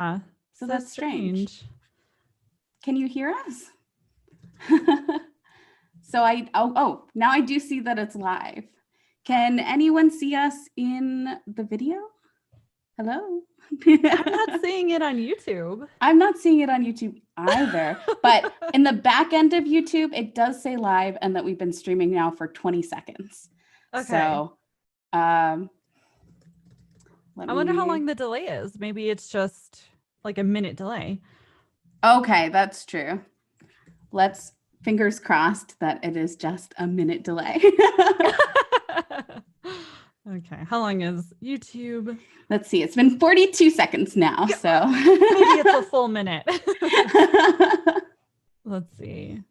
So that's strange. Can you hear us? So now I do see that it's live. Can anyone see us in the video? Hello? I'm not seeing it on YouTube. I'm not seeing it on YouTube either, but in the back end of YouTube, it does say live and that we've been streaming now for 20 seconds. Okay. So, I wonder how long the delay is. Maybe it's just like a minute delay. Okay, that's true. Let's fingers crossed that it is just a minute delay. Okay, how long is YouTube? Let's see, it's been 42 seconds now, so. Maybe it's a full minute. Let's see.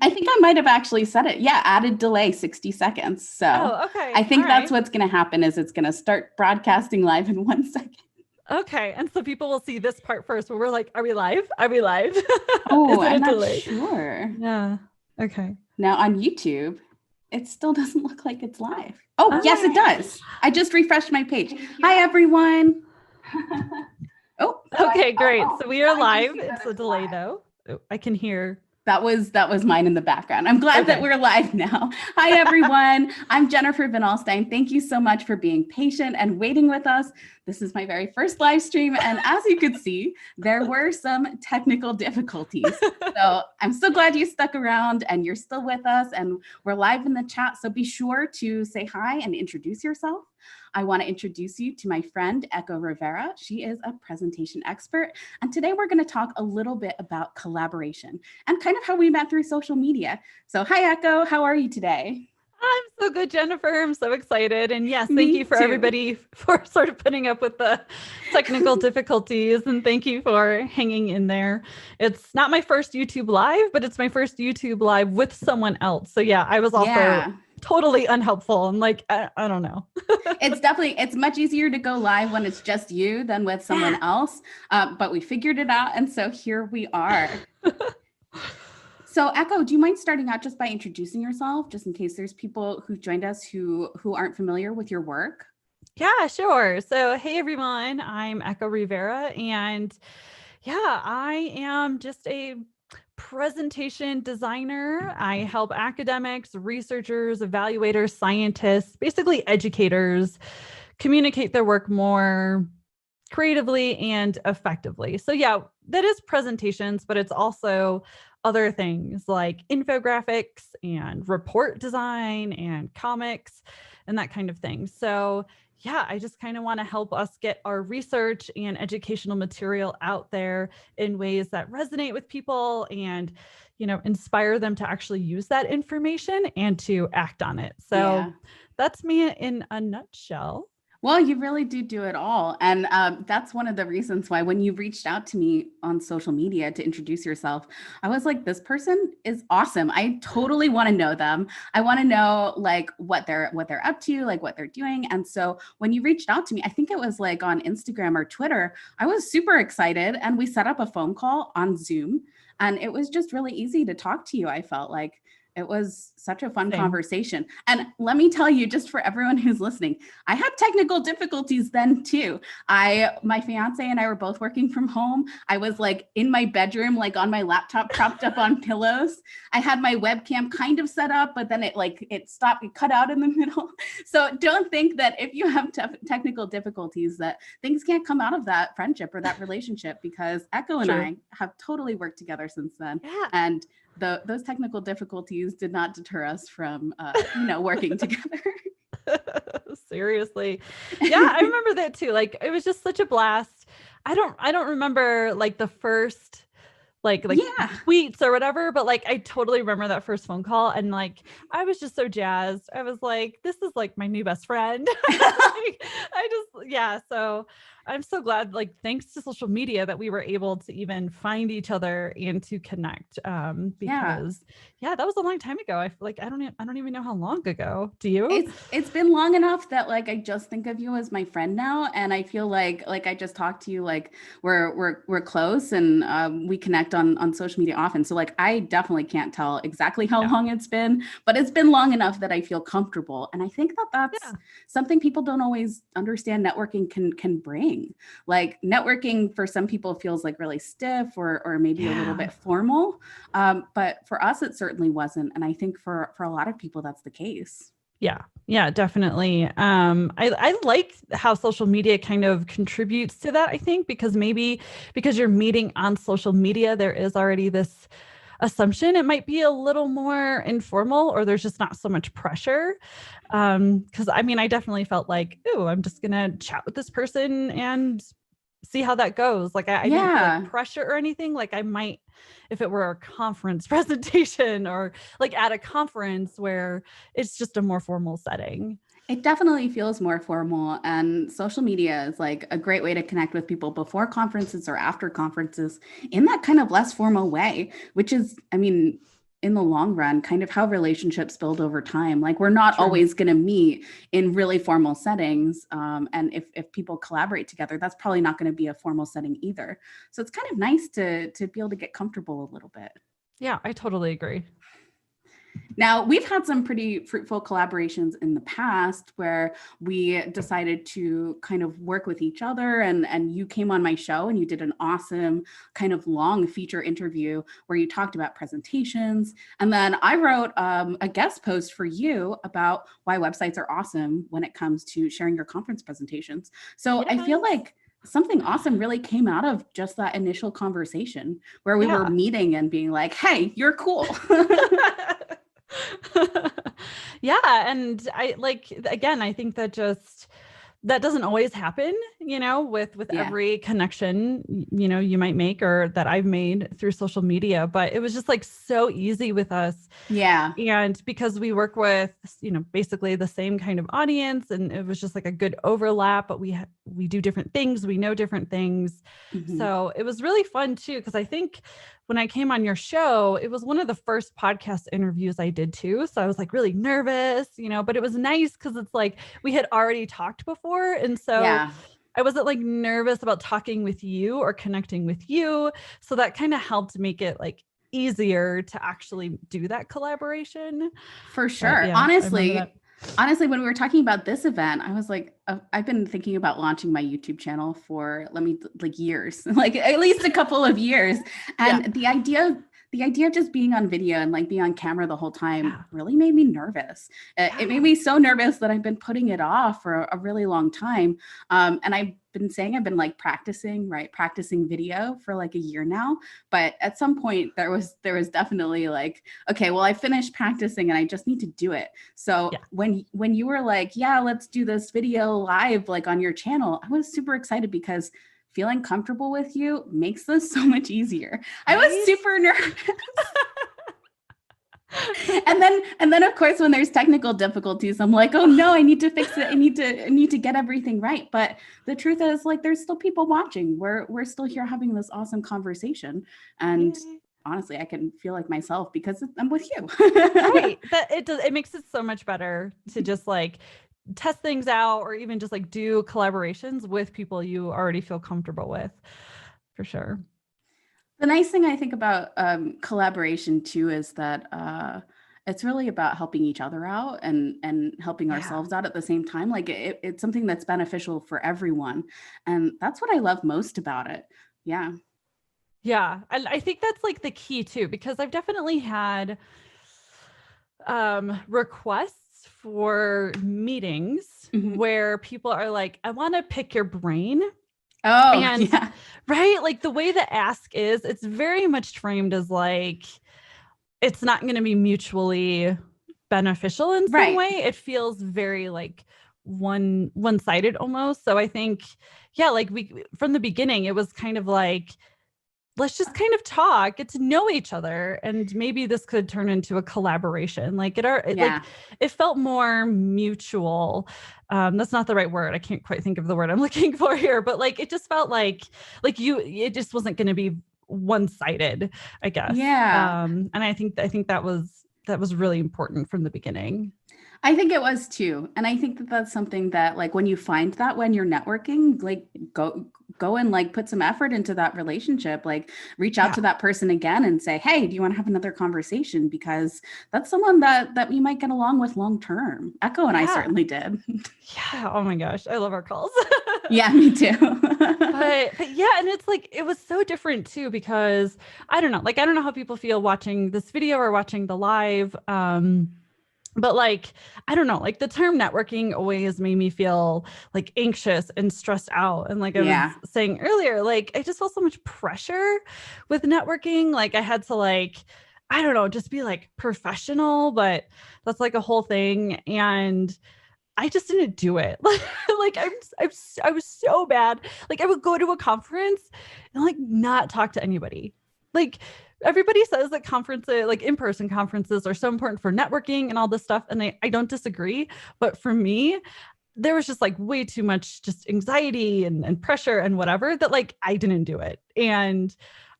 I think I might have actually said it. Yeah, added delay 60 seconds. So okay. I think that's what's going to happen is it's going to start broadcasting live in 1 second. Okay, and so people will see this part first where we're like, are we live? Are we live? Oh, I'm not sure. Yeah, okay. Now on YouTube, it still doesn't look like it's live. Oh, yes, it does. I just refreshed my page. Hi, everyone. Oh, okay, great. So we are live. It's a delay though. Oh, I can hear. That was mine in the background. I'm glad that we're live now. Hi, everyone. I'm Jennifer Van Alstyne. Thank you so much for being patient and waiting with us. This is my very first live stream. And as you could see, there were some technical difficulties. So I'm so glad you stuck around and you're still with us and we're live in the chat. So be sure to say hi and introduce yourself. I want to introduce you to my friend, Echo Rivera. She is a presentation expert. And today we're going to talk a little bit about collaboration and kind of how we met through social media. So hi, Echo. How are you today? I'm so good, Jennifer. I'm so excited. And yes, thank you for everybody for sort of putting up with the technical difficulties. And thank you for hanging in there. It's not my first YouTube live, but it's my first YouTube live with someone else. So yeah, I was also totally unhelpful. I'm like, I don't know. It's much easier to go live when it's just you than with someone else. But we figured it out. And so here we are. So Echo, do you mind starting out just by introducing yourself, just in case there's people who joined us who aren't familiar with your work? Yeah, sure. So, hey, everyone, I'm Echo Rivera. And yeah, I am just a presentation designer. I help academics, researchers, evaluators, scientists, basically educators communicate their work more creatively and effectively. So yeah, that is presentations, but it's also other things like infographics and report design and comics and that kind of thing. So yeah, I just kind of want to help us get our research and educational material out there in ways that resonate with people and, inspire them to actually use that information and to act on it. So that's me in a nutshell. Well, you really do it all. And that's one of the reasons why when you reached out to me on social media to introduce yourself, I was like, this person is awesome. I totally want to know them. I want to know like what they're up to, like what they're doing. And so when you reached out to me, I think it was like on Instagram or Twitter, I was super excited. And we set up a phone call on Zoom. And it was just really easy to talk to you. I felt like it was such a fun conversation. And let me tell you, just for everyone who's listening, I had technical difficulties then too. My fiance and I were both working from home. I was like in my bedroom, like on my laptop, propped up on pillows. I had my webcam kind of set up, but then it stopped, it cut out in the middle. So don't think that if you have technical difficulties that things can't come out of that friendship or that relationship, because Echo and I have totally worked together since then. And those technical difficulties did not deter us from, working together. Seriously. Yeah, I remember that too. Like, it was just such a blast. I don't remember like the first tweets or whatever, but like, I totally remember that first phone call. And like, I was just so jazzed. I was like, this is like my new best friend. So I'm so glad, like, thanks to social media that we were able to even find each other and to connect. Because that was a long time ago. I feel like, I don't even know how long ago. Do you? It's been long enough that like, I just think of you as my friend now. And I feel like I just talked to you, like we're close and we connect on social media often. So like, I definitely can't tell exactly how long it's been, but it's been long enough that I feel comfortable. And I think that that's something people don't always understand networking can bring. thing. Like networking for some people feels like really stiff or maybe a little bit formal. But for us, it certainly wasn't. And I think for a lot of people, that's the case. Yeah. Yeah, definitely. I like how social media kind of contributes to that, I think, because maybe because you're meeting on social media, there is already this assumption it might be a little more informal or there's just not so much pressure. Because I mean, I definitely felt like, oh, I'm just gonna chat with this person and see how that goes. Like I didn't feel like pressure or anything. Like I might, if it were a conference presentation or like at a conference where it's just a more formal setting. It definitely feels more formal, and social media is like a great way to connect with people before conferences or after conferences in that kind of less formal way, which is, I mean, in the long run, kind of how relationships build over time. Like we're not always going to meet in really formal settings. And if people collaborate together, that's probably not going to be a formal setting either. So it's kind of nice to be able to get comfortable a little bit. Yeah, I totally agree. Now, we've had some pretty fruitful collaborations in the past where we decided to kind of work with each other, and you came on my show and you did an awesome kind of long feature interview where you talked about presentations. And then I wrote a guest post for you about why websites are awesome when it comes to sharing your conference presentations. So I feel like something awesome really came out of just that initial conversation where we were meeting and being like, hey, you're cool. Yeah. And I like, again, I think that that doesn't always happen, with every connection, you might make or that I've made through social media, but it was just like so easy with us. Yeah. And because we work with, basically the same kind of audience, and it was just like a good overlap, but we do different things. We know different things. Mm-hmm. So it was really fun too. Cause I think when I came on your show, it was one of the first podcast interviews I did too. So I was like really nervous, but it was nice because it's like we had already talked before. And so I wasn't like nervous about talking with you or connecting with you. So that kind of helped make it like easier to actually do that collaboration. For sure. But, honestly, when we were talking about this event, I was like, I've been thinking about launching my YouTube channel for years, like at least a couple of years. And the idea of just being on video and like being on camera the whole time really made me nervous. It made me so nervous that I've been putting it off for a really long time. And I've been saying I've been like practicing video for like a year now. But at some point there was definitely like, okay, well, I finished practicing and I just need to do it. So when you were like, yeah, let's do this video live, like on your channel, I was super excited because feeling comfortable with you makes this so much easier. Right? I was super nervous. and then of course, when there's technical difficulties, I'm like, oh no, I need to fix it. I need to get everything right. But the truth is, like, there's still people watching. We're still here having this awesome conversation. And honestly, I can feel like myself because I'm with you. Right. It makes it so much better to just like test things out or even just like do collaborations with people you already feel comfortable with, for sure. The nice thing I think about collaboration too is that it's really about helping each other out and helping ourselves out at the same time. Like it's something that's beneficial for everyone. And that's what I love most about it. Yeah. Yeah. I think that's like the key too, because I've definitely had requests for meetings where people are like, I want to pick your brain. Oh, and right. Like the way the ask is, it's very much framed as like, it's not going to be mutually beneficial in some way. It feels very like one-sided almost. So I think, like from the beginning, it was kind of like, let's just kind of talk, get to know each other. And maybe this could turn into a collaboration. Like it felt more mutual. That's not the right word. I can't quite think of the word I'm looking for here, but like, it just felt like it just wasn't going to be one-sided, I guess. Yeah. And I think that was really important from the beginning. I think it was too. And I think that that's something that like when you find that when you're networking, like go and like put some effort into that relationship, like reach out Yeah. to that person again and say, hey, do you want to have another conversation? Because that's someone that we might get along with long term. Echo and I Yeah. certainly did. Yeah. Oh my gosh. I love our calls. Yeah, me too. But yeah, and it's like it was so different too because I don't know, like I don't know how people feel watching this video or watching the live. But like I don't know, like the term networking always made me feel like anxious and stressed out. And like I was Yeah. saying earlier, like I just felt so much pressure with networking. Like I had to like, I don't know, just be like professional, but that's like a whole thing. And I just didn't do it. Like I was so bad. Like I would go to a conference and like not talk to anybody. Like everybody says that conferences, like in-person conferences are so important for networking and all this stuff. And I don't disagree. But for me, there was just like way too much just anxiety and pressure and whatever that like I didn't do it. And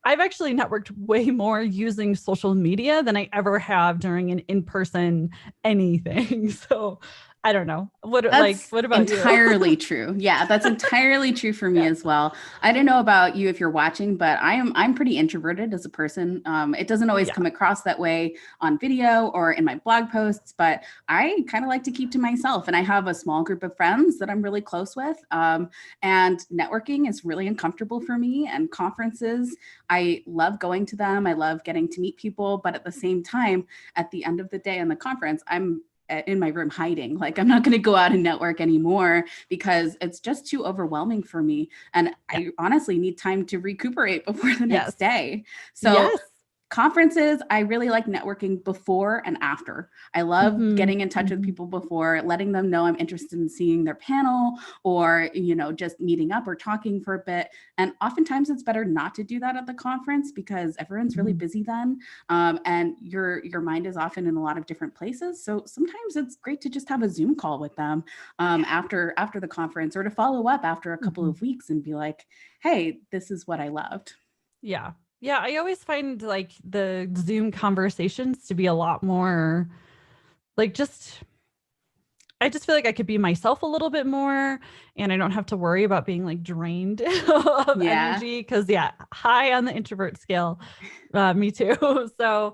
I've actually networked way more using social media than I ever have during an in-person anything. So I don't know. That's What about you? entirely true. Yeah, that's entirely true for me Yeah. as well. I don't know about you if you're watching, but I'm pretty introverted as a person. It doesn't always Yeah. come across that way on video or in my blog posts, but I kind of like to keep to myself. And I have a small group of friends that I'm really close with. And networking is really uncomfortable for me. And conferences, I love going to them. I love getting to meet people, but at the same time, at the end of the day in the conference, I'm in my room hiding. Like I'm not going to go out and network anymore because it's just too overwhelming for me. And Yeah. I honestly need time to recuperate before the Yes. next day. So Yes. conferences, I really like networking before and after. I love Mm-hmm. getting in touch with Mm-hmm. people before, letting them know I'm interested in seeing their panel or, just meeting up or talking for a bit. And oftentimes it's better not to do that at the conference because everyone's really Mm-hmm. busy then. And your mind is often in a lot of different places. So sometimes it's great to just have a Zoom call with them after the conference or to follow up after a couple Mm-hmm. of weeks and be like, hey, this is what I loved. Yeah. Yeah. I always find like the Zoom conversations to be a lot more like just I just feel like I could be myself a little bit more and I don't have to worry about being like drained of Yeah, energy. Cause yeah, high on the introvert scale. Me too. So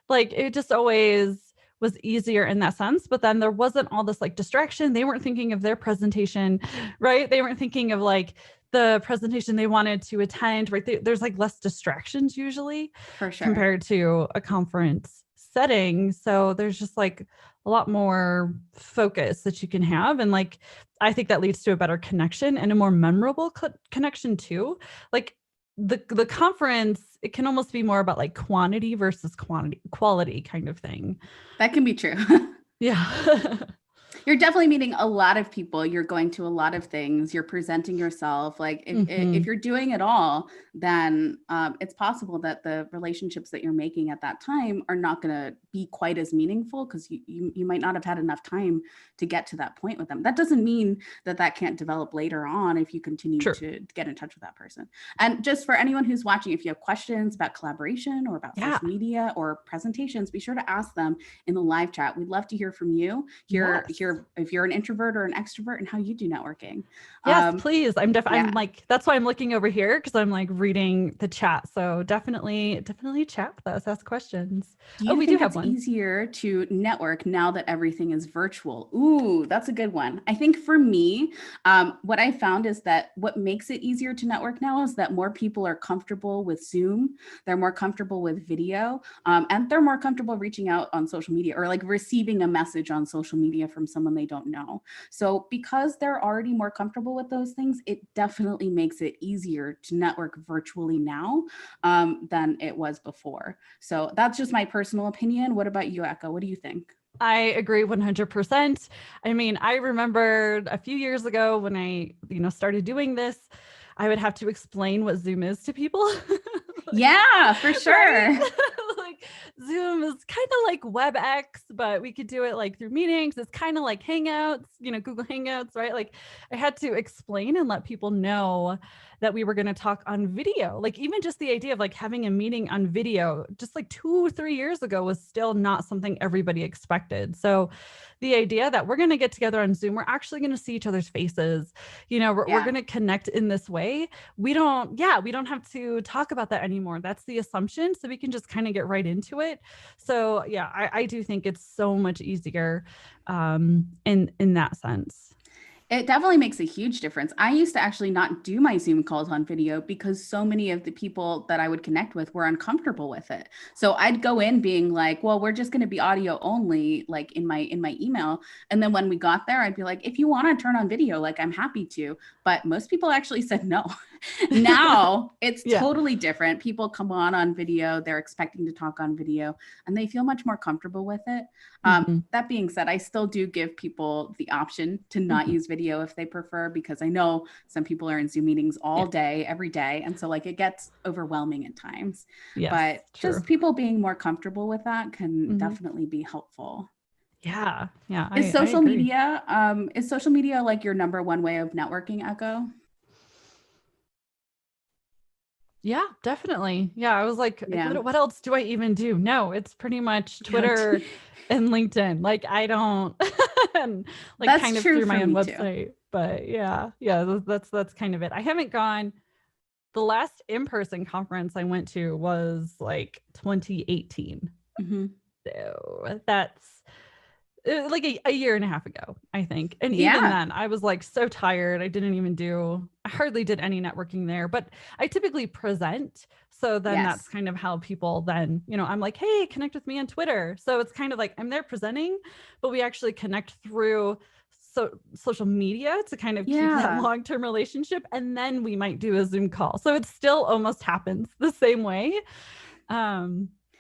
like it just always was easier in that sense. But then there wasn't all this like distraction. They weren't thinking of their presentation, right? They weren't thinking of like the presentation they wanted to attend, right? There's like less distractions usually for sure. compared to a conference setting. So there's just like a lot more focus that you can have. And like, I think that leads to a better connection and a more memorable connection too. Like the conference, it can almost be more about like quantity versus quality kind of thing. That can be true. Yeah. You're definitely meeting a lot of people. You're going to a lot of things. You're presenting yourself. Like if Hmm. you're doing it all, then it's possible that the relationships that you're making at that time are not going to be quite as meaningful because you might not have had enough time to get to that point with them. That doesn't mean that can't develop later on if you continue True. to get in touch with that person. And just for anyone who's watching, if you have questions about collaboration or about Yeah. social media or presentations, be sure to ask them in the live chat. We'd love to hear from you. Yes. Hear if you're an introvert or an extrovert and how you do networking. Yes, Um, please. I'm yeah. like, that's why I'm looking over here because I'm like reading the chat. So definitely chat with us, ask questions. Do Oh, you we do think have it's one. easier to network now that everything is virtual? Ooh, that's a good one. I think for me, what I found is that what makes it easier to network now is that more people are comfortable with Zoom, they're more comfortable with video, and they're more comfortable reaching out on social media or like receiving a message on social media from someone they don't know. So because they're already more comfortable with those things, it definitely makes it easier to network virtually now than it was before. So that's just my personal opinion. What about you, Echo? What do you think? I agree 100%. I mean, I remember a few years ago when I, started doing this, I would have to explain what Zoom is to people. Like, Yeah, for right? sure. Like Zoom is kind of like WebEx, but we could do it like through meetings. It's kind of like Hangouts, Google Hangouts, right? Like I had to explain and let people know that we were going to talk on video. Like even just the idea of like having a meeting on video just like 2 or 3 years ago was still not something everybody expected. So the idea that we're going to get together on Zoom, we're actually going to see each other's faces, we're going to connect in this way. We don't have to talk about that anymore. That's the assumption. So we can just kind of get right into it. So yeah, I do think it's so much easier in that sense. It definitely makes a huge difference. I used to actually not do my Zoom calls on video because so many of the people that I would connect with were uncomfortable with it. So I'd go in being like, well, we're just going to be audio only, like in my email. And then when we got there, I'd be like, if you want to turn on video, like I'm happy to. But most people actually said no. Now it's totally different. People come on video, they're expecting to talk on video, and they feel much more comfortable with it. That being said, I still do give people the option to not use video if they prefer, because I know some people are in Zoom meetings all day, every day. And so like it gets overwhelming at times, but just people being more comfortable with that can definitely be helpful. Yeah. Is social media like your number one way of networking, Echo? Yeah, definitely. Yeah. I was like, what else do I even do? No, it's pretty much Twitter and LinkedIn. Like I don't and like that's kind of through my own website, too. But yeah, that's kind of it. I haven't gone. The last in-person conference I went to was like 2018. So that's like a year and a half ago, I think. And even then I was like so tired. I hardly did any networking there, but I typically present. So then that's kind of how people then, I'm like, hey, connect with me on Twitter. So it's kind of like I'm there presenting, but we actually connect through social media to kind of keep that long-term relationship. And then we might do a Zoom call. So it still almost happens the same way.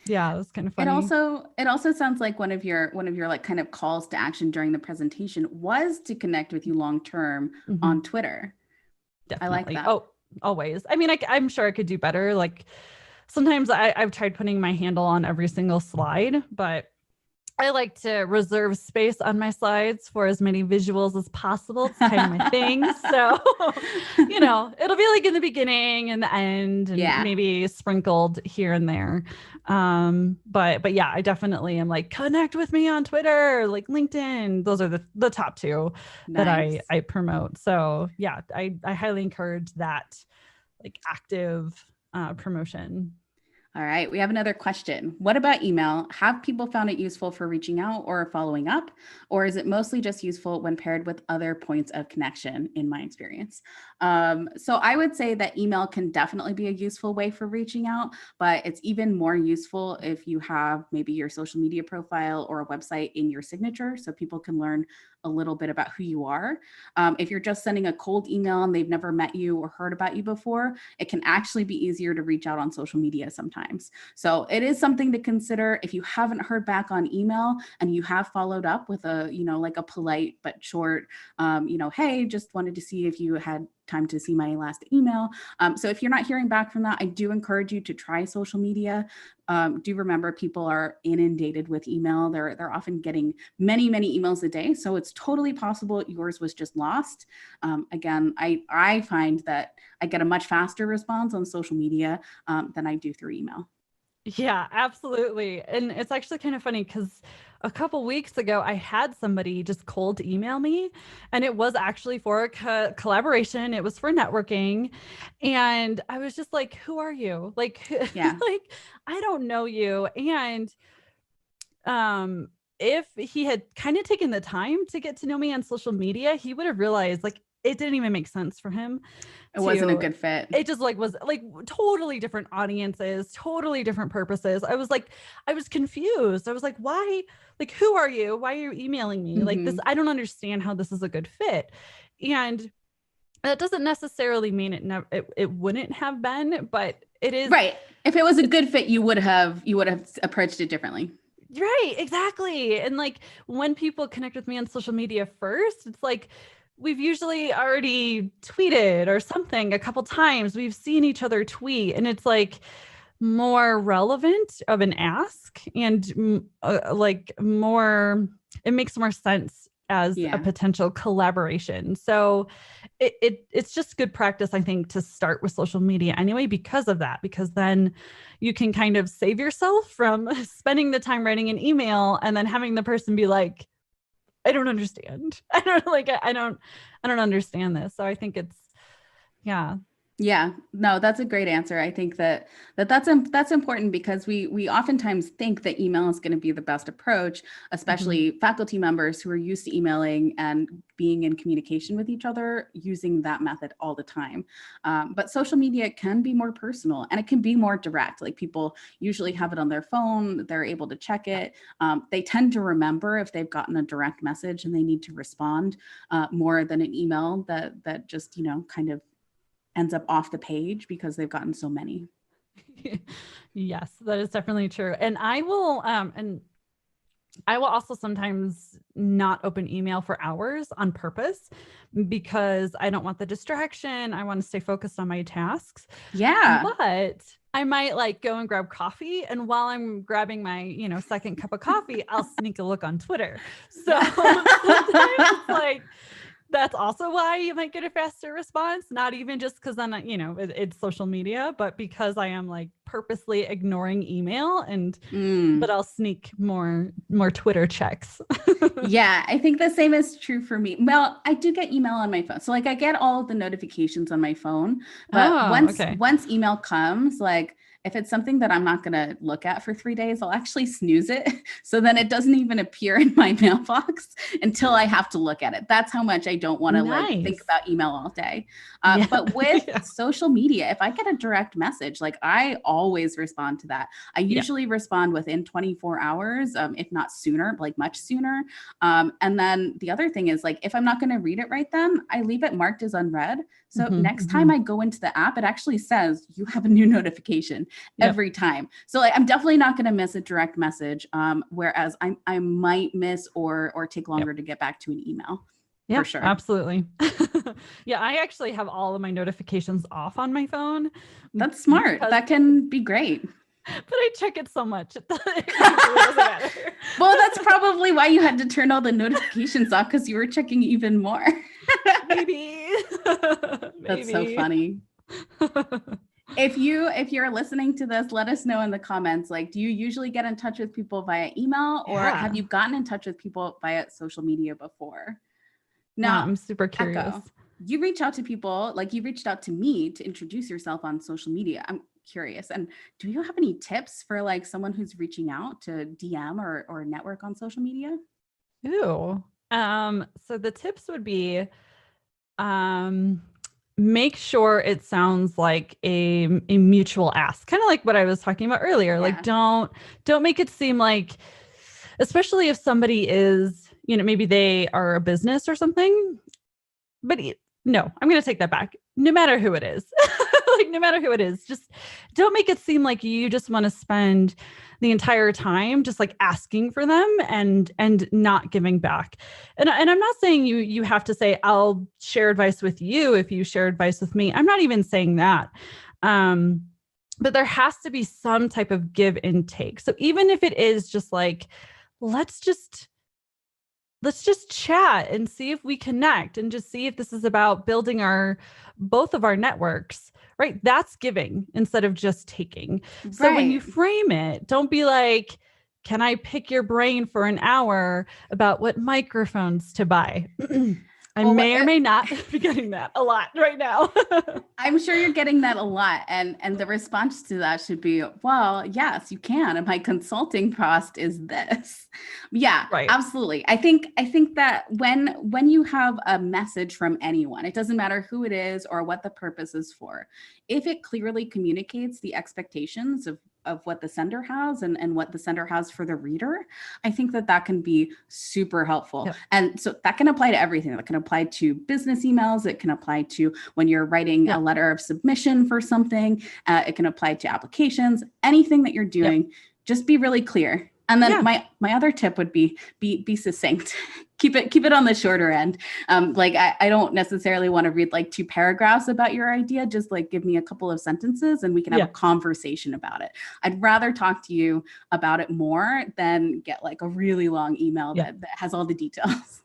Yeah, it was kind of funny. It also sounds like one of your like kind of calls to action during the presentation was to connect with you long term on Twitter. Definitely. I like that. Oh, always. I mean, I'm sure I could do better. Like sometimes I've tried putting my handle on every single slide, but I like to reserve space on my slides for as many visuals as possible. It's kind of my thing. So, it'll be like in the beginning and the end and maybe sprinkled here and there. But yeah, I definitely am like, connect with me on Twitter, like LinkedIn. Those are the top two that I promote. So yeah, I highly encourage that like active promotion. All right, we have another question. What about email? Have people found it useful for reaching out or following up? Or is it mostly just useful when paired with other points of connection, in my experience? So I would say that email can definitely be a useful way for reaching out, but it's even more useful if you have maybe your social media profile or a website in your signature so people can learn a little bit about who you are. If you're just sending a cold email and they've never met you or heard about you before, it can actually be easier to reach out on social media sometimes. So it is something to consider. If you haven't heard back on email and you have followed up with a, like a polite but short, hey, just wanted to see if you had time to see my last email. So if you're not hearing back from that, I do encourage you to try social media. Do remember people are inundated with email. They're often getting many, many emails a day. So it's totally possible yours was just lost. Again, I find that I get a much faster response on social media than I do through email. Yeah, absolutely. And it's actually kind of funny because a couple weeks ago, I had somebody just cold email me, and it was actually for a collaboration. It was for networking. And I was just like, who are you? Like, like, I don't know you. And if he had kind of taken the time to get to know me on social media, he would have realized like it didn't even make sense for him. It wasn't a good fit. It just like was like totally different audiences, totally different purposes. I was confused. I was like, why? Like, who are you? Why are you emailing me? Like this, I don't understand how this is a good fit. And that doesn't necessarily mean it wouldn't have been, but it is. Right. If it was a good fit, you would have approached it differently. Right. Exactly. And like when people connect with me on social media first, it's like, we've usually already tweeted or something a couple times. We've seen each other tweet, and it's like more relevant of an ask and like more, it makes more sense as a potential collaboration. So it's just good practice, I think, to start with social media anyway, because of that, because then you can kind of save yourself from spending the time writing an email and then having the person be like, I don't understand. I don't understand this. So I think it's, yeah. Yeah, no, that's a great answer. I think that's important because we oftentimes think that email is going to be the best approach, especially faculty members who are used to emailing and being in communication with each other using that method all the time. But social media can be more personal and it can be more direct. Like people usually have it on their phone, they're able to check it. They tend to remember if they've gotten a direct message and they need to respond more than an email that just, kind of ends up off the page because they've gotten so many. Yes, that is definitely true. And I will also sometimes not open email for hours on purpose because I don't want the distraction. I want to stay focused on my tasks. Yeah. But I might go and grab coffee. And while I'm grabbing my, second cup of coffee, I'll sneak a look on Twitter. So sometimes it's that's also why you might get a faster response, not even just because then, it's social media, but because I am purposely ignoring email but I'll sneak more Twitter checks. Yeah, I think the same is true for me. Well, I do get email on my phone. So I get all the notifications on my phone, but once email comes, if it's something that I'm not going to look at for 3 days, I'll actually snooze it. So then it doesn't even appear in my mailbox until I have to look at it. That's how much I don't want to think about email all day. But with social media, if I get a direct message, I always respond to that. I usually respond within 24 hours, if not sooner, much sooner. And then the other thing is if I'm not going to read it right then, I leave it marked as unread. So next time I go into the app, it actually says you have a new notification every time. So I'm definitely not going to miss a direct message. Whereas I might miss or take longer to get back to an email. Yeah, for sure. Absolutely. Yeah, I actually have all of my notifications off on my phone. That's smart. That can be great. But I check it so much. It doesn't matter. Well, that's probably why you had to turn all the notifications off, because you were checking even more. Maybe. That's so funny. If you're listening to this, let us know in the comments. Do you usually get in touch with people via email, or have you gotten in touch with people via social media before? Now, I'm super curious. Echo, you reach out to people, you reached out to me to introduce yourself on social media. I'm curious. And do you have any tips for someone who's reaching out to DM or network on social media? Ooh. So the tips would be, make sure it sounds like a mutual ask, kind of like what I was talking about earlier. Don't make it seem especially if somebody is, maybe they are a business or something, but no, I'm going to take that back. No matter who it is, no matter who it is, just don't make it seem like you just want to spend the entire time just asking for them and not giving back. And I'm not saying you have to say, I'll share advice with you if you share advice with me. I'm not even saying that. But there has to be some type of give and take. So even if it is just let's just chat and see if we connect and just see if this is about building both of our networks, right? That's giving instead of just taking. Right. So when you frame it, don't be can I pick your brain for an hour about what microphones to buy? I may or may not be getting that a lot right now. I'm sure you're getting that a lot. And the response to that should be, well, yes, you can. And my consulting cost is this. Yeah, right. Absolutely. I think that when you have a message from anyone, it doesn't matter who it is or what the purpose is for, if it clearly communicates the expectations of what the sender has and what the sender has for the reader, I think that can be super helpful. Yep. And so that can apply to everything. That can apply to business emails. It can apply to when you're writing a letter of submission for something. It can apply to applications, anything that you're doing, just be really clear. And then my other tip would be succinct. Keep it on the shorter end. I don't necessarily want to read 2 paragraphs about your idea. Just give me a couple of sentences and we can have a conversation about it. I'd rather talk to you about it more than get a really long email that has all the details.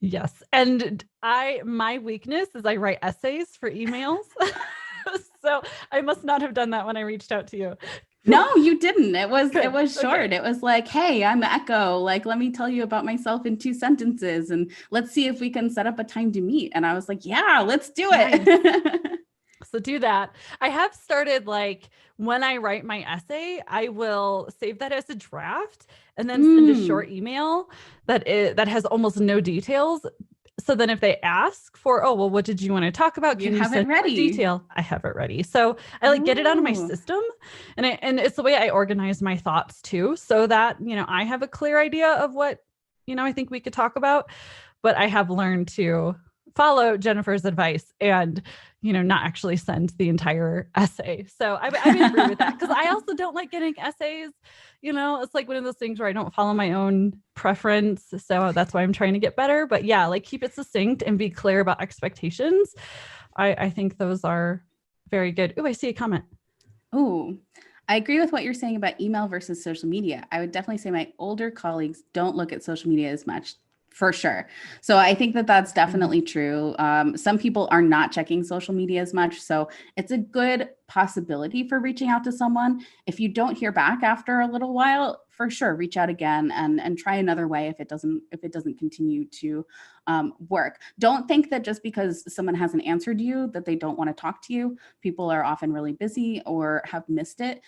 Yes. And my weakness is I write essays for emails. So I must not have done that when I reached out to you. No, you didn't. Good. It was short. Okay. It was like, hey, I'm Echo. Like, let me tell you about myself in 2 sentences and let's see if we can set up a time to meet. And I was like, yeah, let's do Nice. it. So do that. I have started like when I write my essay, I will save that as a draft and then send a Mm, short email that has almost no details. So then if they ask for, oh, well, what did you want to talk about? you Can you have it send more ready. detail? I have it ready. So I like get it out of my Oh, system, and it's the way I organize my thoughts too, so that, I have a clear idea of what, I think we could talk about. But I have learned to follow Jennifer's advice and, not actually send the entire essay. So I would agree with that, because I also don't like getting essays. It's like one of those things where I don't follow my own preference. So that's why I'm trying to get better. But yeah, like keep it succinct and be clear about expectations. I think those are very good. Oh, I see a comment. oh, I agree with what you're saying about email versus social media. I would definitely say my older colleagues don't look at social media as much, for sure. So I think that that's definitely true. Some people are not checking social media as much. So it's a good possibility for reaching out to someone. If you don't hear back after a little while, for sure, reach out again and try another way if it doesn't continue to work. Don't think that just because someone hasn't answered you that they don't want to talk to you. People are often really busy or have missed it.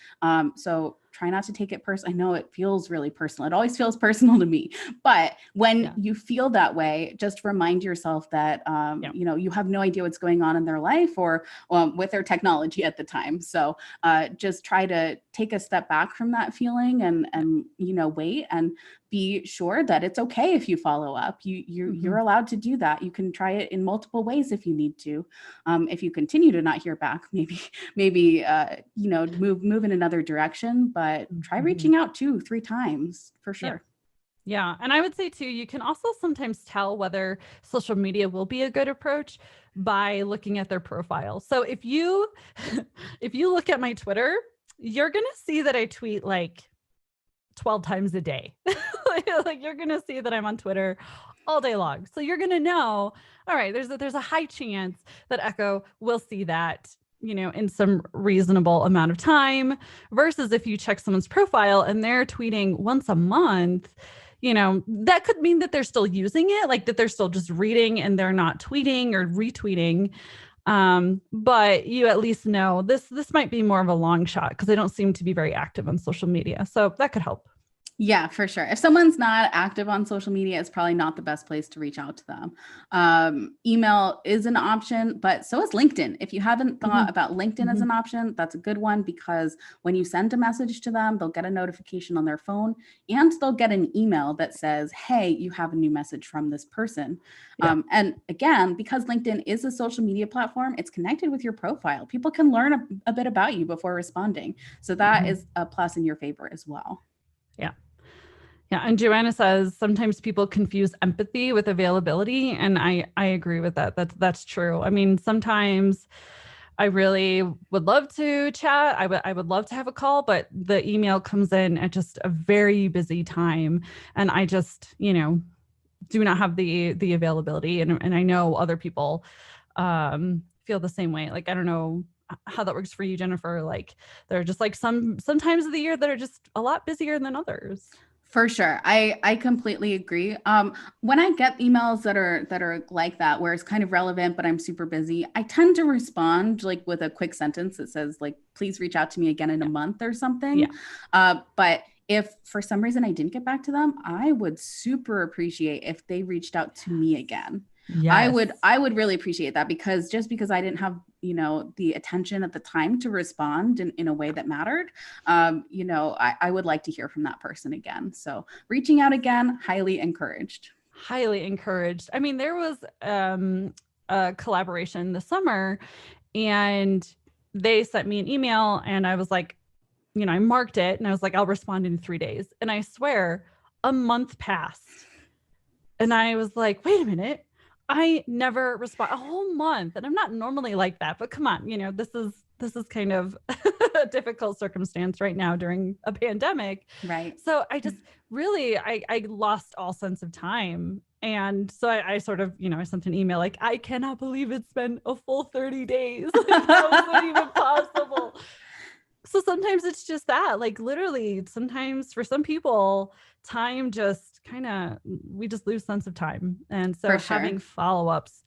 So try not to take it personal. I know it feels really personal. It always feels personal to me. But when Yeah. you feel that way, just remind yourself that Yeah. you have no idea what's going on in their life or with their technology at the time. So just try to take a step back from that feeling and wait and be sure that it's okay if you follow up. You're allowed to do that. You can try it in multiple ways if you need to. If you continue to not hear back, maybe move in another direction, but try reaching out 2-3 times for Yeah. sure. Yeah. And I would say too, you can also sometimes tell whether social media will be a good approach by looking at their profile. So if you if you look at my Twitter, you're gonna see that I tweet like 12 times a day. Like you're gonna see that I'm on Twitter all day long. So you're gonna know, all right, there's a high chance that Echo will see that, in some reasonable amount of time, versus if you check someone's profile and they're tweeting once a month, that could mean that they're still using it, like that they're still just reading and they're not tweeting or retweeting. But you at least know this might be more of a long shot because they don't seem to be very active on social media. So that could help. Yeah, for sure. If someone's not active on social media, it's probably not the best place to reach out to them. Email is an option, but so is LinkedIn. If you haven't thought about LinkedIn as an option, that's a good one because when you send a message to them, they'll get a notification on their phone and they'll get an email that says, hey, you have a new message from this person. Yeah. And again, because LinkedIn is a social media platform, it's connected with your profile. People can learn a bit about you before responding. So that is a plus in your favor as well. Yeah. Yeah. And Joanna says sometimes people confuse empathy with availability. And I agree with that. That's true. I mean, sometimes I really would love to chat. I would love to have a call, but the email comes in at just a very busy time. And I just, do not have the availability. And I know other people feel the same way. Like, I don't know how that works for you, Jennifer. Like there are just like some times of the year that are just a lot busier than others. For sure. I completely agree. When I get emails that are like that, where it's kind of relevant, but I'm super busy, I tend to respond like with a quick sentence that says like, please reach out to me again in a month or something. Yeah. But if for some reason I didn't get back to them, I would super appreciate if they reached out to me again. Yes. I would really appreciate that because just because I didn't have, the attention at the time to respond in a way that mattered, I would like to hear from that person again. So reaching out again, highly encouraged. Highly encouraged. I mean, there was a collaboration this summer and they sent me an email and I was like, I marked it and I was like, I'll respond in 3 days. And I swear a month passed. And I was like, wait a minute. I never respond a whole month. And I'm not normally like that, but come on, this is kind of a difficult circumstance right now during a pandemic. Right. So I just really, I lost all sense of time And so I sort of, I sent an email like, I cannot believe it's been a full 30 days. Like, how is that even possible? So sometimes it's just that, like literally, sometimes for some people, time just we just lose sense of time. And so For having sure. follow-ups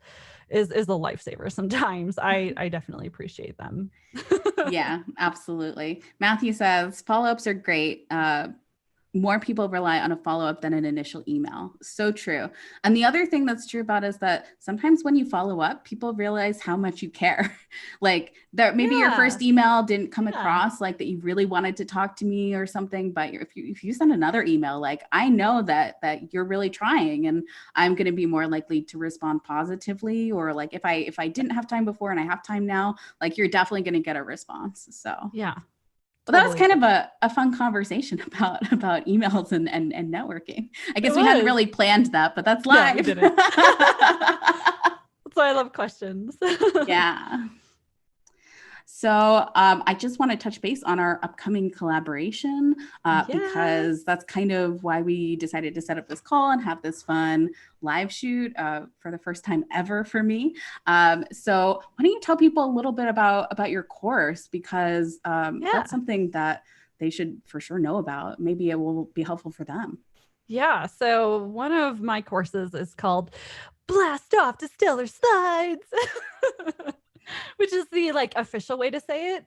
is a lifesaver. Sometimes I definitely appreciate them. Yeah, absolutely. Matthew says follow-ups are great. More people rely on a follow-up than an initial email. So true. And the other thing that's true about is that sometimes when you follow up, people realize how much you care. Like that maybe your Yeah. first email didn't come Yeah. across like that you really wanted to talk to me or something, but if you send another email, like I know that you're really trying and I'm going to be more likely to respond positively, or like if I didn't have time before and I have time now, like you're definitely going to get a response. So Yeah. well, that was Totally kind of true. a fun conversation about emails and networking. I It guess we hadn't was. really planned that, but that's No, we live. didn't. That's why I love questions. Yeah. So I just want to touch base on our upcoming collaboration Yes. because that's kind of why we decided to set up this call and have this fun live shoot for the first time ever for me. So why don't you tell people a little bit about your course, because Yeah. that's something that they should for sure know about. Maybe it will be helpful for them. Yeah. So one of my courses is called Blast Off Distiller Slides, which is the like official way to say it,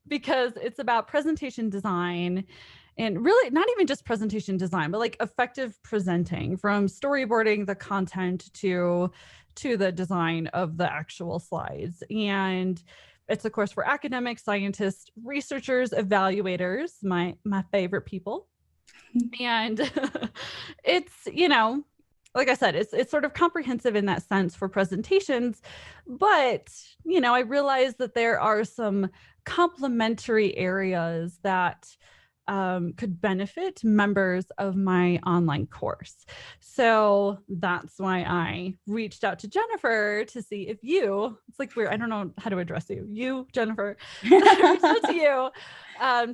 because it's about presentation design, and really not even just presentation design, but like effective presenting, from storyboarding the content to the design of the actual slides. And it's a course for academics, scientists, researchers, evaluators, my favorite people. And it's, like I said, it's sort of comprehensive in that sense for presentations. But, I realize that there are some complementary areas that could benefit members of my online course. So that's why I reached out to Jennifer to see if it's like weird, I don't know how to address you, Jennifer. I reached out to you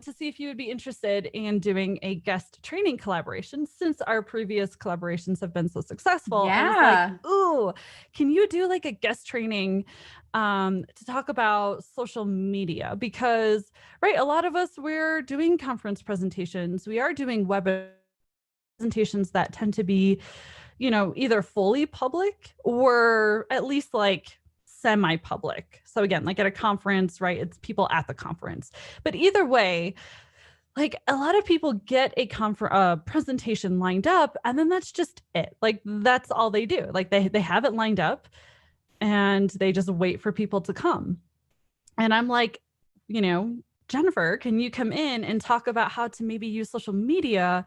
to see if you would be interested in doing a guest training collaboration, since our previous collaborations have been so successful. I was like, Yeah. ooh, can you do like a guest training to talk about social media? Because, right, a lot of us, we're doing conference presentations, we are doing web presentations that tend to be, either fully public or at least like semi-public. So again, like at a conference, right, it's people at the conference. But either way, like a lot of people get a presentation lined up, and then that's just it. Like that's all they do. Like they have it lined up and they just wait for people to come. And I'm like, Jennifer, can you come in and talk about how to maybe use social media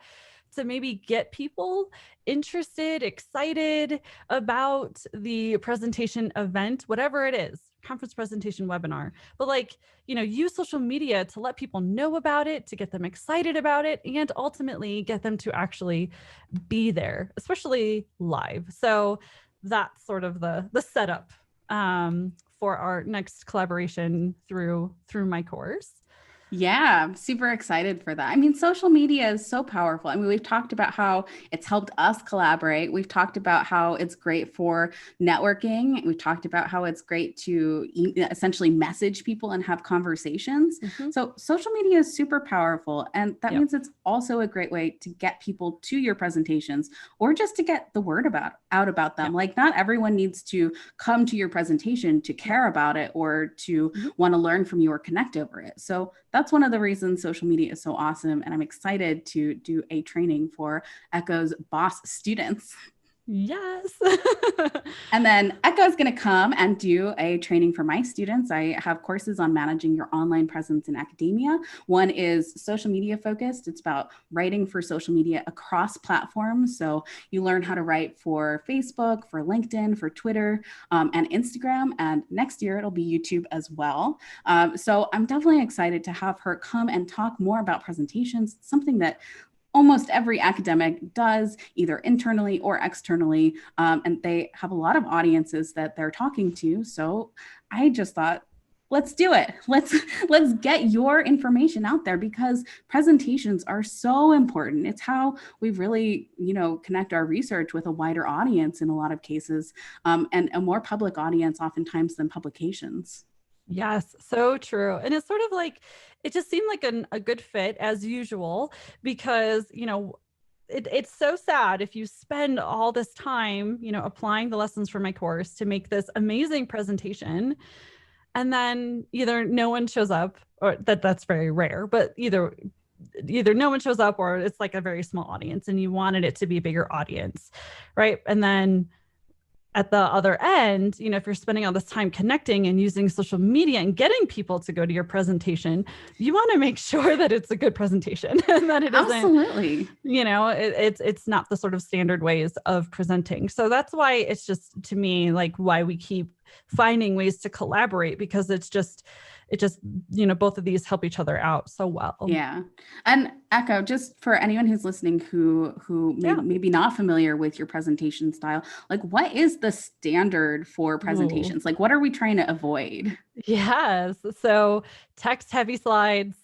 to maybe get people interested, excited about the presentation event, whatever it is, conference presentation, webinar, but like, use social media to let people know about it, to get them excited about it, and ultimately get them to actually be there, especially live. So that's sort of the setup for our next collaboration through my course. Yeah, I'm super excited for that. I mean, social media is so powerful. I mean, we've talked about how it's helped us collaborate. We've talked about how it's great for networking. We've talked about how it's great to essentially message people and have conversations. Mm-hmm. So, social media is super powerful. And that Yep. means it's also a great way to get people to your presentations or just to get the word out about them. Yep. Like, not everyone needs to come to your presentation to Yep. care about it or to Mm-hmm. want to learn from you or connect over it. So, that's one of the reasons social media is so awesome. And I'm excited to do a training for Echo's boss students. Yes. And then Echo is going to come and do a training for my students. I have courses on managing your online presence in academia. One is social media focused. It's about writing for social media across platforms. So you learn how to write for Facebook, for LinkedIn, for Twitter, and Instagram. And next year it'll be YouTube as well. So I'm definitely excited to have her come and talk more about presentations, something that almost every academic does, either internally or externally. And they have a lot of audiences that they're talking to. So I just thought, let's do it. Let's get your information out there, because presentations are so important. It's how we really, connect our research with a wider audience in a lot of cases, and a more public audience oftentimes than publications. Yes, so true. And it's sort of like, it just seemed like a good fit as usual, because, it's so sad if you spend all this time, applying the lessons from my course to make this amazing presentation, and then either no one shows up, or that's very rare, but either no one shows up, or it's like a very small audience and you wanted it to be a bigger audience, right? And then at the other end, if you're spending all this time connecting and using social media and getting people to go to your presentation, you want to make sure that it's a good presentation and that it isn't, Absolutely. it's not the sort of standard ways of presenting. So that's why it's just, to me, like, why we keep finding ways to collaborate, because it just, both of these help each other out so well. Yeah. And Echo, just for anyone who's listening who maybe not familiar with your presentation style, like, what is the standard for presentations? Like, what are we trying to avoid? Yes. So text heavy slides,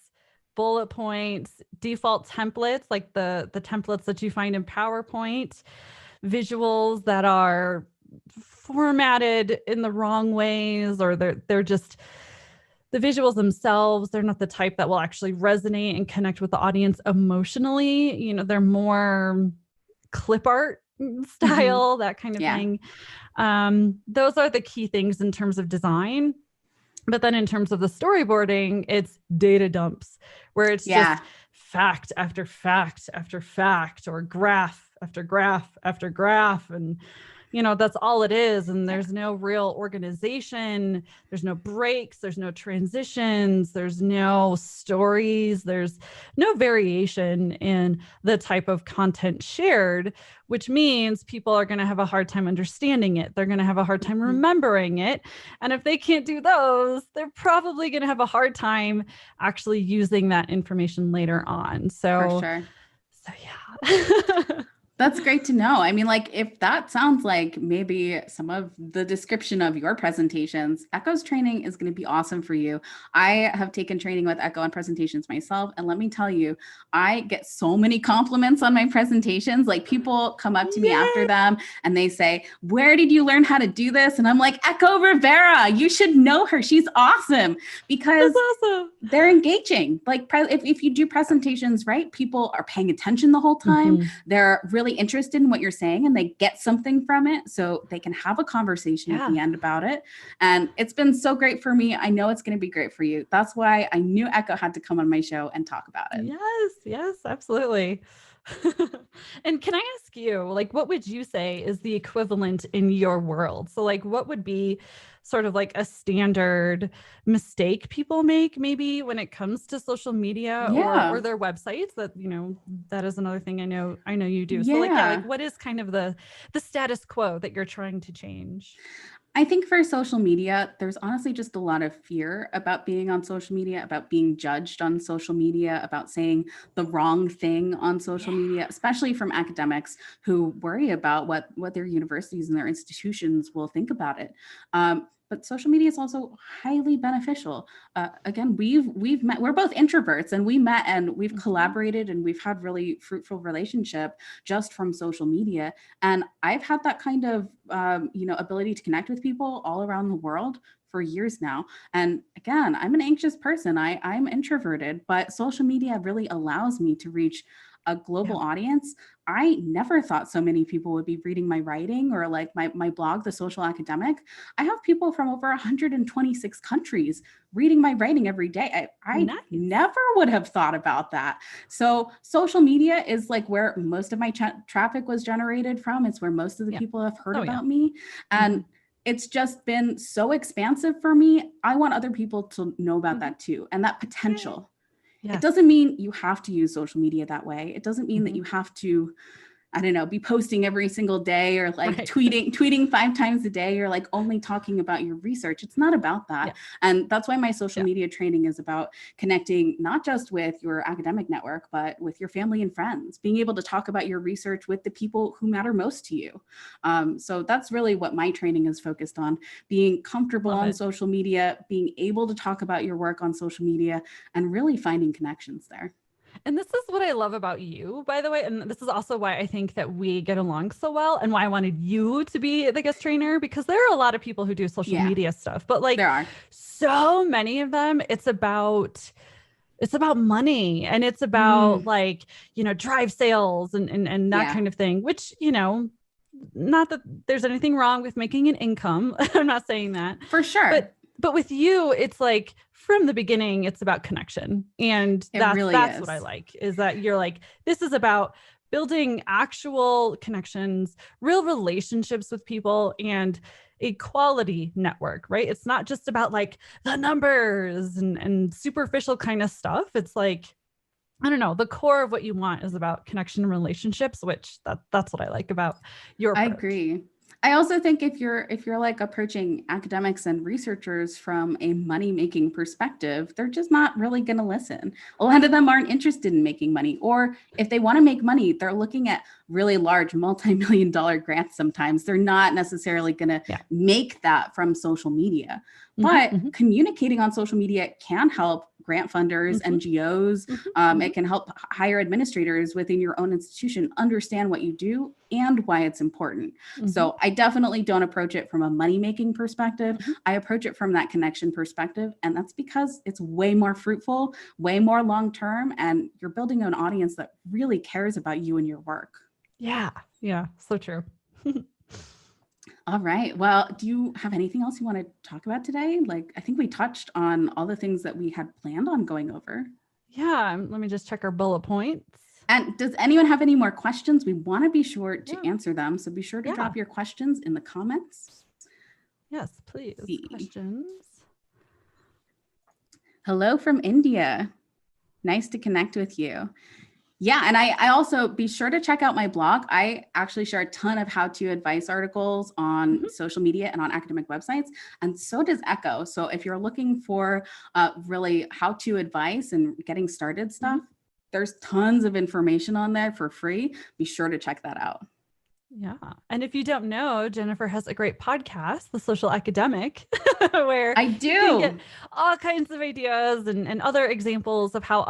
bullet points, default templates, like the templates that you find in PowerPoint, visuals that are formatted in the wrong ways, or they're just, the visuals themselves, they're not the type that will actually resonate and connect with the audience emotionally. They're more clip art style, that kind of thing. Those are the key things in terms of design. But then in terms of the storyboarding, it's data dumps, where it's just fact after fact after fact, or graph after graph after graph. And that's all it is. And there's no real organization. There's no breaks. There's no transitions. There's no stories. There's no variation in the type of content shared, which means people are going to have a hard time understanding it. They're going to have a hard time remembering it. And if they can't do those, they're probably going to have a hard time actually using that information later on. So, For sure. So yeah. That's great to know. I mean, like, if that sounds like maybe some of the description of your presentations, Echo's training is going to be awesome for you. I have taken training with Echo on presentations myself. And let me tell you, I get so many compliments on my presentations. Like, people come up to me after them and they say, "Where did you learn how to do this?" And I'm like, "Echo Rivera, you should know her. She's awesome." Because they're engaging. Like, if you do presentations right, people are paying attention the whole time. They're really interested in what you're saying, and they get something from it, so they can have a conversation at the end about it. And it's been so great for me. I know it's going to be great for you. That's why I knew Echo had to come on my show and talk about it. Yes, absolutely. And can I ask you, like, what would you say is the equivalent in your world? So, like, what would be sort of like a standard mistake people make, maybe when it comes to social media or their websites? That, that is another thing I know you do. So like what is kind of the status quo that you're trying to change? I think for social media, there's honestly just a lot of fear about being on social media, about being judged on social media, about saying the wrong thing on social media, especially from academics who worry about what their universities and their institutions will think about it. But social media is also highly beneficial. Again, we've met. We're both introverts, and we met and we've collaborated, and we've had really fruitful relationship just from social media. And I've had that kind of ability to connect with people all around the world for years now. And again, I'm an anxious person. I'm introverted, but social media really allows me to reach a global audience. I never thought so many people would be reading my writing, or like my blog, The Social Academic. I have people from over 126 countries reading my writing every day. I never would have thought about that. So social media is like where most of my traffic was generated from. It's where most of the people have heard about me. And it's just been so expansive for me. I want other people to know about that too, and that potential. It doesn't mean you have to use social media that way. It doesn't mean that you have to I don't know, be posting every single day or like Right. tweeting 5 times a day or like only talking about your research. It's not about that. Yeah. And that's why my social Yeah. media training is about connecting not just with your academic network, but with your family and friends, being able to talk about your research with the people who matter most to you. So that's really what my training is focused on, being comfortable Love on it. social media, being able to talk about your work on social media, and really finding connections there. And this is what I love about you, by the way. And this is also why I think that we get along so well and why I wanted you to be the guest trainer, because there are a lot of people who do social Yeah, media stuff, but like there are. so many of them, it's about money and it's about like, drive sales and that Yeah. kind of thing, which, not that there's anything wrong with making an income. I'm not saying that. For sure. But with you, it's like from the beginning, it's about connection. And It really that's is. what I like, is that you're like, this is about building actual connections, real relationships with people, and a quality network, right? It's not just about like the numbers and superficial kind of stuff. It's like, I don't know, the core of what you want is about connection and relationships, which that's what I like about your approach. I agree. I also think if you're like approaching academics and researchers from a money-making perspective, they're just not really going to listen. A lot of them aren't interested in making money, or if they want to make money, they're looking at really large multi-million-dollar grants sometimes. They're not necessarily going to make that from social media. But communicating on social media can help grant funders, NGOs. It can help higher administrators within your own institution understand what you do and why it's important. So I definitely don't approach it from a money-making perspective. I approach it from that connection perspective. And that's because it's way more fruitful, way more long-term, and you're building an audience that really cares about you and your work. Yeah. Yeah. So true. All right. Well, do you have anything else you want to talk about today? Like, I think we touched on all the things that we had planned on going over. Yeah. Let me just check our bullet points. And does anyone have any more questions? We want to be sure to answer them. So be sure to drop your questions in the comments. Yes, please. Questions. Hello from India. Nice to connect with you. Yeah, and I also be sure to check out my blog. I actually share a ton of how-to advice articles on social media and on academic websites, and so does Echo. So if you're looking for really how-to advice and getting started stuff, there's tons of information on there for free. Be sure to check that out. Yeah. And if you don't know, Jennifer has a great podcast, The Social Academic, where I do you can get all kinds of ideas and other examples of how other